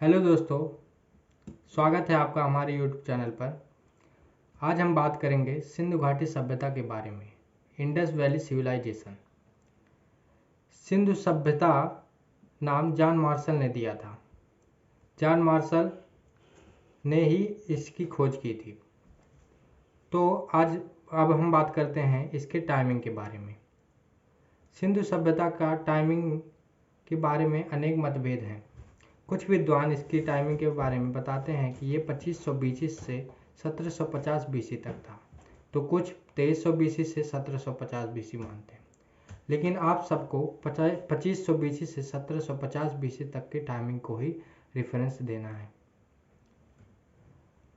Hello दोस्तों, स्वागत है आपका हमारे यूट्यूब चैनल पर। आज हम बात करेंगे सिंधु घाटी सभ्यता के बारे में। Indus valley civilisation. सिंधु सभ्यता नाम जॉन मार्शल ने दिया था। जॉन मार्शल ने ही इसकी खोज की थी। तो अब हम बात करते हैं इसके टाइमिंग के बारे में। सिंधु सभ्यता का टाइमिंग के बारे में अनेक मतभेद हैं। कुछ विद्वान इसकी टाइमिंग के बारे में बताते हैं कि ये 2500 बीसी से 1750 बीसी तक था, तो कुछ 2300 बीसी से 1750 बीसी मानते हैं। लेकिन आप सबको 2500 बीसी से 1750 बीसी तक की टाइमिंग को ही रेफरेंस देना है।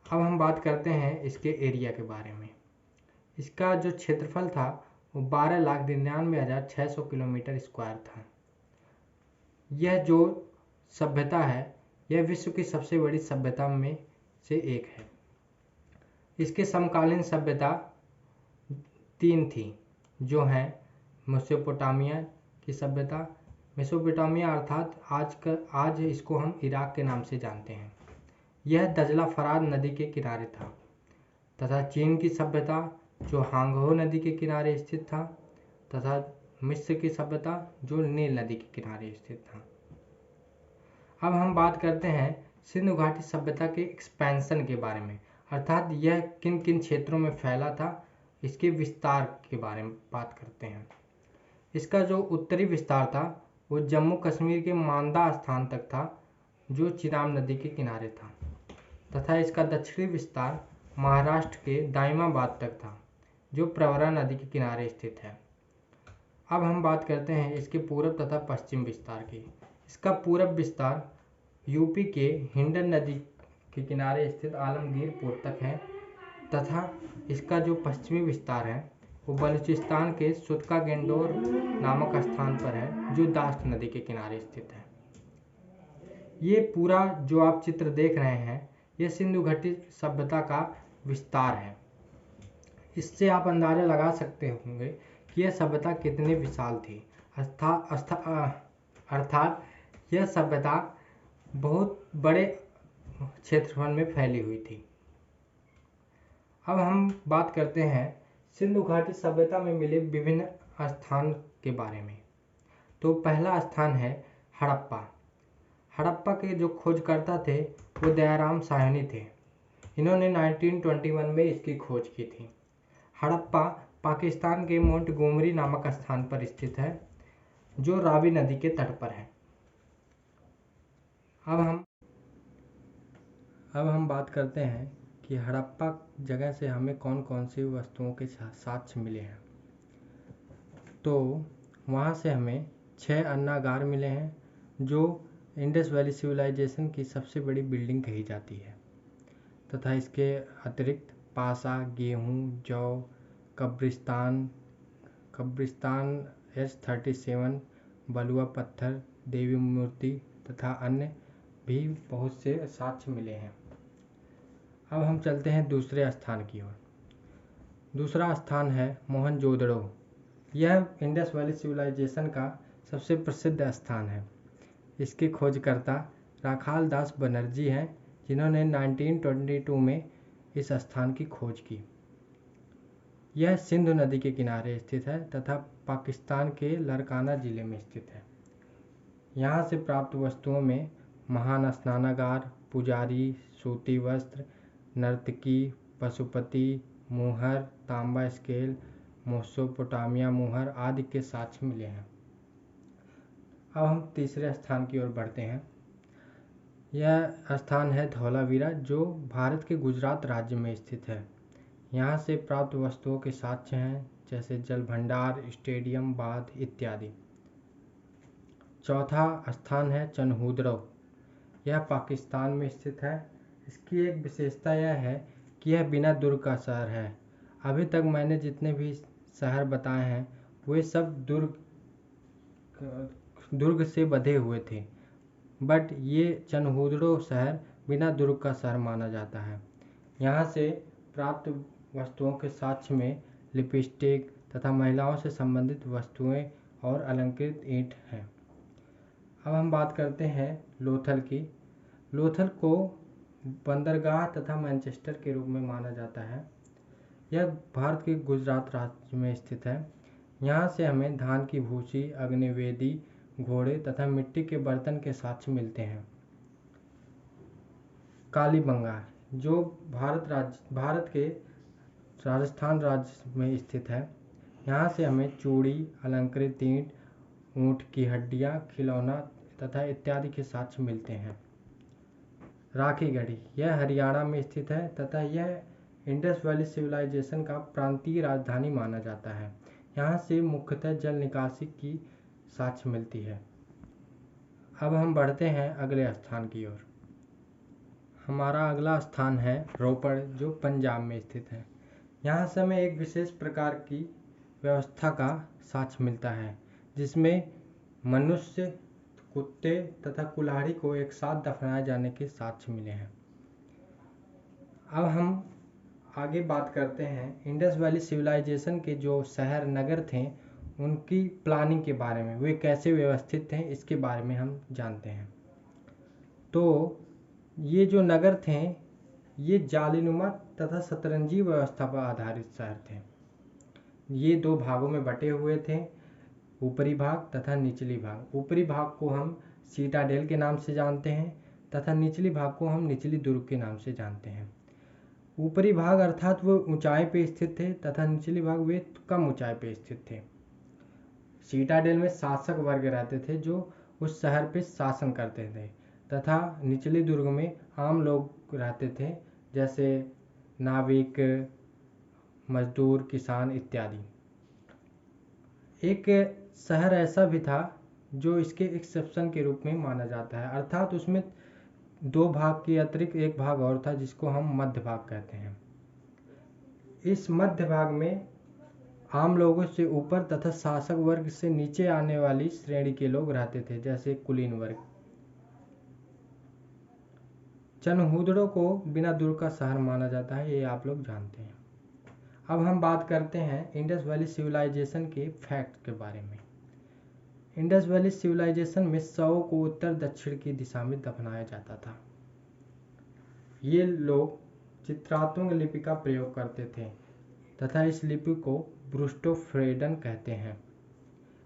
अब हम बात करते हैं इसके एरिया के बारे में। इसका जो क्षेत्रफल था वो 12,99,600 किलोमीटर स्क्वायर था। यह जो सभ्यता है यह विश्व की सबसे बड़ी सभ्यता में से एक है। इसके समकालीन सभ्यता 3 थी, जो हैं मेसोपोटामिया की सभ्यता। मेसोपोटामिया अर्थात आज इसको हम इराक के नाम से जानते हैं। यह दजला फरात नदी के किनारे था। तथा चीन की सभ्यता जो हांगहो नदी के किनारे स्थित था, तथा मिस्र की सभ्यता जो नील नदी के किनारे स्थित था। अब हम बात करते हैं सिंधु घाटी सभ्यता के एक्सपेंशन के बारे में, अर्थात यह किन किन क्षेत्रों में फैला था, इसके विस्तार के बारे में बात करते हैं। इसका जो उत्तरी विस्तार था वो जम्मू कश्मीर के मांदा स्थान तक था, जो चिनाब नदी के किनारे था, तथा इसका दक्षिणी विस्तार महाराष्ट्र के दाइमाबाद तक था, जो प्रवरा नदी के किनारे स्थित है। अब हम बात करते हैं इसके पूर्व तथा पश्चिम विस्तार की। इसका पूर्व विस्तार यूपी के हिंडन नदी के किनारे स्थित आलमगीरपुर तक है, तथा इसका जो पश्चिमी विस्तार है वो बलूचिस्तान के सुतका गेंडोर नामक स्थान पर है, जो दास्त नदी के किनारे स्थित है। ये पूरा जो आप चित्र देख रहे हैं यह सिंधु घाटी सभ्यता का विस्तार है। इससे आप अंदाजा लगा सकते होंगे कि यह सभ्यता कितनी विशाल थी। अर्थात यह सभ्यता बहुत बड़े क्षेत्रफल में फैली हुई थी। अब हम बात करते हैं सिंधु घाटी सभ्यता में मिले विभिन्न स्थान के बारे में। तो पहला स्थान है हड़प्पा। हड़प्पा के जो खोजकर्ता थे वो दयाराम साहनी थे। इन्होंने 1921 में इसकी खोज की थी। हड़प्पा पाकिस्तान के मोंटगोमरी नामक स्थान पर स्थित है, जो रावी नदी के तट पर है। अब हम बात करते हैं कि हड़प्पा जगह से हमें कौन कौन सी वस्तुओं के साक्ष्य मिले हैं। तो वहाँ से हमें 6 अन्नागार मिले हैं, जो इंडस वैली सिविलाइजेशन की सबसे बड़ी बिल्डिंग कही जाती है। तथा इसके अतिरिक्त पासा, गेहूँ, जौ, कब्रिस्तान S37, बलुआ पत्थर, देवी मूर्ति तथा अन्य भी बहुत से साक्ष्य मिले हैं। अब हम चलते हैं दूसरे स्थान की ओर। दूसरा स्थान है मोहनजोदड़ो। यह इंडस वैली सिविलाइजेशन का सबसे प्रसिद्ध स्थान है। इसके खोजकर्ता राखाल दास बनर्जी हैं, जिन्होंने 1922 में इस स्थान की खोज की। यह सिंधु नदी के किनारे स्थित है तथा पाकिस्तान के लरकाना जिले में स्थित है। यहाँ से प्राप्त वस्तुओं में महान स्नानागार, पुजारी, सूती वस्त्र, नर्तकी, पशुपति, मुहर, तांबा स्केल, मेसोपोटामिया मुहर आदि के साक्ष्य मिले हैं। अब हम तीसरे स्थान की ओर बढ़ते हैं। यह स्थान है धौलावीरा, जो भारत के गुजरात राज्य में स्थित है। यहाँ से प्राप्त वस्तुओं के साक्ष्य हैं, जैसे जल भंडार, स्टेडियम, बांध इत्यादि। चौथा स्थान है चनहूदड़ो। यह पाकिस्तान में स्थित है। इसकी एक विशेषता यह है कि यह बिना दुर्ग का शहर है। अभी तक मैंने जितने भी शहर बताए हैं वे सब दुर्ग से बंधे हुए थे, बट ये चनहूदड़ो शहर बिना दुर्ग का शहर माना जाता है। यहाँ से प्राप्त वस्तुओं के साक्ष्य में लिपस्टिक तथा महिलाओं से संबंधित वस्तुएं और अलंकृत ईंट हैं। अब हम बात करते हैं लोथल की। लोथल को बंदरगाह तथा मैनचेस्टर के रूप में माना जाता है। यह भारत के गुजरात राज्य में स्थित है। यहाँ से हमें धान की भूसी, अग्निवेदी, घोड़े तथा मिट्टी के बर्तन के साक्ष्य मिलते हैं। कालीबंगा जो भारत के राजस्थान राज्य में स्थित है। यहाँ से हमें चूड़ी, अलंकृत ईंट, ऊँट की हड्डियाँ, खिलौना तथा इत्यादि के साक्ष्य मिलते हैं। राखीगढ़ी यह हरियाणा में स्थित है तथा यह इंडस वैली सिविलाइजेशन का प्रांतीय राजधानी माना जाता है। यहाँ से मुख्यतः जल निकासी की साक्ष्य मिलती है। अब हम बढ़ते हैं अगले स्थान की ओर। हमारा अगला स्थान है रोपड़, जो पंजाब में स्थित है। यहाँ से हमें एक विशेष प्रकार की व्यवस्था का साक्ष्य मिलता है, जिसमें मनुष्य, कुत्ते तथा कुल्हाड़ी को एक साथ दफनाए जाने के साक्ष्य मिले हैं। अब हम आगे बात करते हैं इंडस वैली सिविलाइजेशन के जो शहर नगर थे उनकी प्लानिंग के बारे में, वे कैसे व्यवस्थित थे इसके बारे में हम जानते हैं। तो ये जो नगर थे ये जालीनुमा तथा शतरंजी व्यवस्था पर आधारित शहर थे। ये दो भागों में बटे हुए थे, ऊपरी भाग तथा निचली भाग। ऊपरी भाग को हम सीटाडेल के नाम से जानते हैं तथा निचली भाग को हम निचली दुर्ग के नाम से जानते हैं। ऊपरी भाग अर्थात वो ऊंचाई पे स्थित थे तथा निचली भाग वे कम ऊंचाई पे स्थित थे। सीटाडेल में शासक वर्ग रहते थे जो उस शहर पे शासन करते थे तथा निचली दुर्ग में आम लोग रहते थे, जैसे नाविक, मजदूर, किसान इत्यादि। एक शहर ऐसा भी था जो इसके एक्सेप्शन के रूप में माना जाता है, अर्थात उसमें दो भाग के अतिरिक्त एक भाग और था जिसको हम मध्य भाग कहते हैं। इस मध्य भाग में आम लोगों से ऊपर तथा शासक वर्ग से नीचे आने वाली श्रेणी के लोग रहते थे, जैसे कुलीन वर्ग। चनहूदड़ों को बिना दुर्ग का शहर माना जाता है, ये आप लोग जानते हैं। अब हम बात करते हैं इंडस वैली सिविलाइजेशन के फैक्ट के बारे में। इंडस वैली सिविलाइजेशन में शवों को उत्तर दक्षिण की दिशा में दफनाया जाता था। ये लोग चित्रात्मक लिपि का प्रयोग करते थे तथा इस लिपि को ब्रूस्टोफ्रेडन कहते हैं।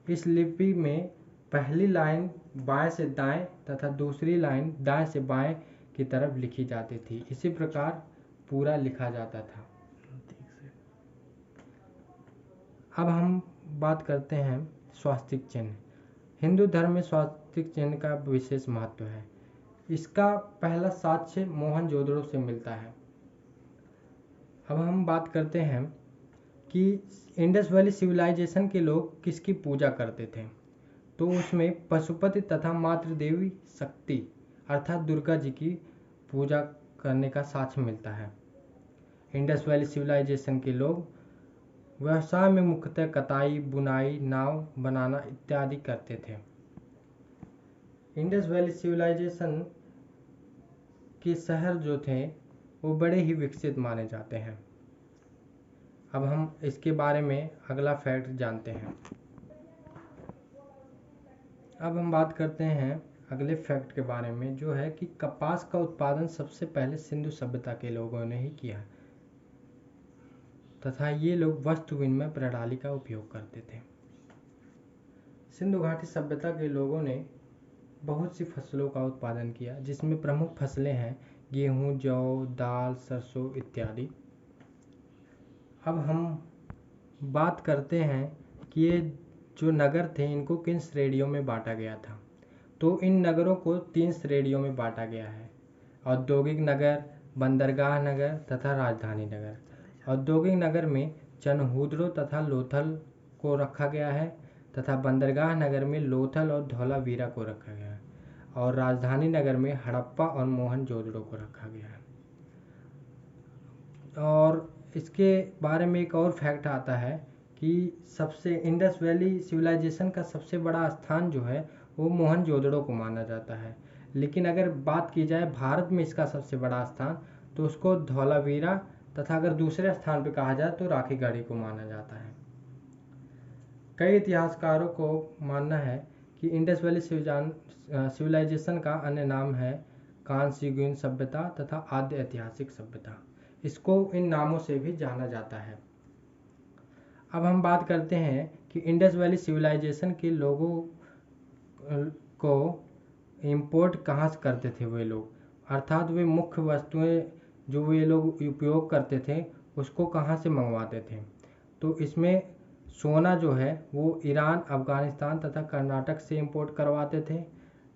इस लिपि में पहली लाइन बाएं से दाएं तथा दूसरी लाइन दाएं से बाएं की तरफ लिखी जाती थी। इसी प्रकार पूरा लिखा जाता था। अब हम बात करते हैं स्वास्तिक चिन्ह। हिंदू धर्म में स्वास्तिक चिन्ह का विशेष महत्व है। इसका पहला साक्ष्य मोहनजोदड़ो से मिलता है। अब हम बात करते हैं कि इंडस वैली सिविलाइजेशन के लोग किसकी पूजा करते थे। तो उसमें पशुपति तथा मातृ देवी शक्ति अर्थात दुर्गा जी की पूजा करने का साक्ष्य मिलता है। इंडस वैली सिविलाइजेशन के लोग व्यवसाय में मुख्यतः कताई, बुनाई, नाव बनाना इत्यादि करते थे। इंडस वैली सिविलाइजेशन के शहर जो थे वो बड़े ही विकसित माने जाते हैं। अब हम इसके बारे में अगला फैक्ट जानते हैं। अब हम बात करते हैं अगले फैक्ट के बारे में, जो है कि कपास का उत्पादन सबसे पहले सिंधु सभ्यता के लोगों ने ही किया तथा ये लोग वस्तु विनिमय प्रणाली का उपयोग करते थे। सिंधु घाटी सभ्यता के लोगों ने बहुत सी फसलों का उत्पादन किया, जिसमें प्रमुख फसलें हैं गेहूं, जौ, दाल, सरसों इत्यादि। अब हम बात करते हैं कि ये जो नगर थे इनको किन श्रेणियों में बांटा गया था। तो इन नगरों को 3 श्रेणियों में बांटा गया है: औद्योगिक नगर, बंदरगाह नगर तथा राजधानी नगर। औद्योगिक नगर में चनहूदड़ो तथा लोथल को रखा गया है तथा बंदरगाह नगर में लोथल और धौलावीरा को रखा गया है और राजधानी नगर में हड़प्पा और मोहनजोदड़ो को रखा गया है। और इसके बारे में एक और फैक्ट आता है कि सबसे इंडस वैली सिविलाइजेशन का सबसे बड़ा स्थान जो है वो मोहनजोदड़ो को माना जाता है, लेकिन अगर बात की जाए भारत में इसका सबसे बड़ा स्थान तो उसको धौलावीरा तथा अगर दूसरे स्थान पर कहा जाए तो राखीगढ़ी को माना जाता है। कई इतिहासकारों को मानना है कि इंडस वैली सिविलाइजेशन का अन्य नाम है कांस्ययुगीन सभ्यता तथा आद्य ऐतिहासिक सभ्यता, इसको इन नामों से भी जाना जाता है। अब हम बात करते हैं कि इंडस वैली सिविलाइजेशन के लोगों को इंपोर्ट कहाँ से करते थे वे लोग, अर्थात वे मुख्य वस्तुएं जो वे लोग उपयोग करते थे उसको कहाँ से मंगवाते थे। तो इसमें सोना जो है वो ईरान, अफ़गानिस्तान तथा कर्नाटक से इंपोर्ट करवाते थे,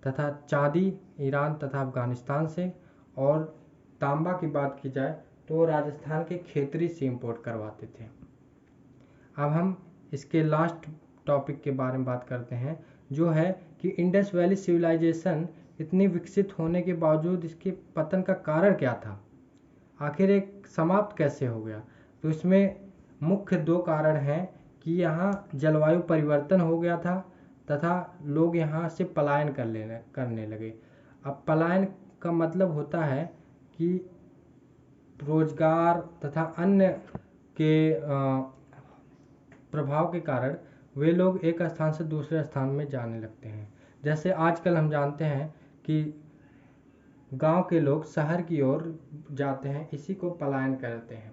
तथा चांदी ईरान तथा अफ़गानिस्तान से, और तांबा की बात की जाए तो राजस्थान के खेतरी से इंपोर्ट करवाते थे। अब हम इसके लास्ट टॉपिक के बारे में बात करते हैं, जो है कि इंडस वैली सिविलाइजेशन इतनी विकसित होने के बावजूद इसके पतन का कारण क्या था, आखिर एक समाप्त कैसे हो गया। तो इसमें मुख्य दो कारण हैं कि यहाँ जलवायु परिवर्तन हो गया था तथा लोग यहाँ से पलायन करने लगे। अब पलायन का मतलब होता है कि रोजगार तथा अन्य के प्रभाव के कारण वे लोग एक स्थान से दूसरे स्थान में जाने लगते हैं। जैसे आजकल हम जानते हैं कि गांव के लोग शहर की ओर जाते हैं, इसी को पलायन करते हैं।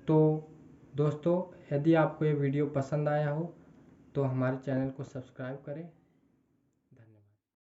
तो दोस्तों, यदि आपको ये वीडियो पसंद आया हो तो हमारे चैनल को सब्सक्राइब करें।